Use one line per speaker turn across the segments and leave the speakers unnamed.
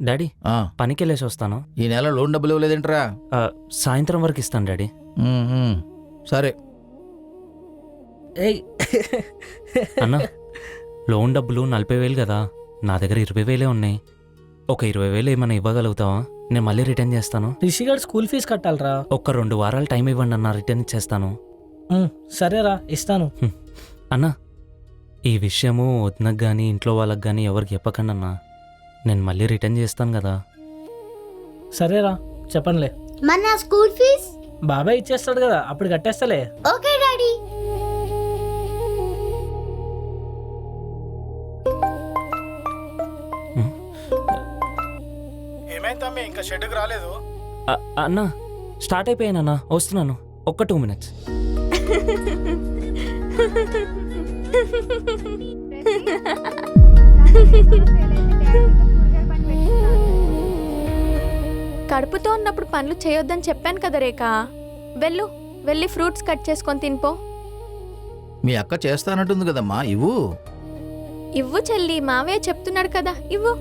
Daddy పనికి వెళ్ళేసి వస్తాను.
ఈ నెల లోన్ డబ్బులు ఇవ్వలేదేంట్రా?
సాయంత్రం వరకు ఇస్తాను డాడీ.
సరే
అన్నా, లోన్ డబ్బులు 40,000 కదా, నా దగ్గర 20,000 ఉన్నాయి. ఒక 20,000 ఏమైనా ఇవ్వగలుగుతావా? నేను మళ్ళీ రిటర్న్ చేస్తాను.
రిషిగాడు స్కూల్ ఫీజు కట్టాలరా.
ఒక్క 2 వారాలు టైం ఇవ్వండి అన్న, రిటర్న్ ఇచ్చేస్తాను.
సరేరా, ఇస్తాను.
అన్నా, ఈ విషయము వదినకు కానీ ఇంట్లో వాళ్ళకి కానీ ఎవరికి చెప్పకండి అన్నా. నేను మళ్ళీ రిటర్న్ చేస్తాను కదా.
సరేరా, చెప్పనులే.
మన స్కూల్ ఫీజ్
బాబాయ్ ఇచ్చేస్తాడు కదా, అప్పుడు కట్టేస్తలే.
Okay daddy.
ఏమైందమ్మి, ఇంకా షెడ్కి రాలేదు?
అన్నా, స్టార్ట్ అయిపోయానన్నా, వస్తున్నాను. ఒక్క 2 minutes.
కడుపుతో ఉన్నప్పుడు పనులు చేయొద్దని చెప్పాను కదా రేఖ. వెళ్ళి ఫ్రూట్స్ కట్ చేసుకొని తినిపో.
మీ అక్క చేస్తానంటుంది కదమ్మా,
ఇవ్వు చెల్లి, మావే చెప్తున్నాడు కదా, ఇవ్వు.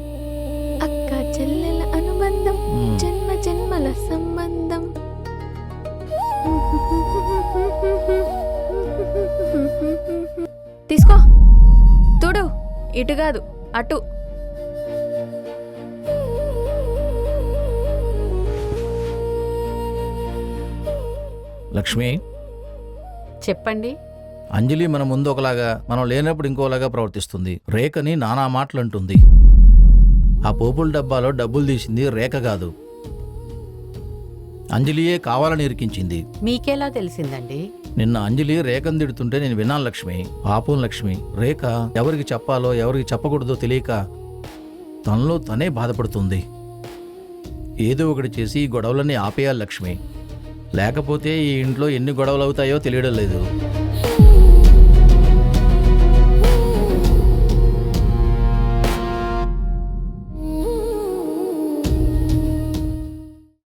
అక్క చెల్లెల అనుబంధం, జన్మ జన్మల సంబంధం. తీసుకో. చూడు, ఇటు కాదు అటు.
లక్ష్మి,
చెప్పండి.
అంజలి మన ముందు ఒకలాగా, మనం లేనప్పుడు ఇంకోలాగా ప్రవర్తిస్తుంది. రేఖని నానా మాటలు అంటుంది. ఆ పోపుల డబ్బాలో డబ్బులు తీసింది రేఖ కాదు, అంజలియే కావాలని ఇరికించింది.
మీకెలా తెలిసిందండి?
నిన్న అంజలి రేఖను తిడుతుంటే నేను విన్నాను లక్ష్మి. పాపం లక్ష్మి, రేఖ ఎవరికి చెప్పాలో ఎవరికి చెప్పకూడదో తెలియక తనలో తనే బాధపడుతుంది. ఏదో ఒకటి చేసి ఈ గొడవలన్నీ ఆపేయాలి లక్ష్మి, లేకపోతే ఈ ఇంట్లో ఎన్ని గొడవలు అవుతాయో తెలియడం లేదు.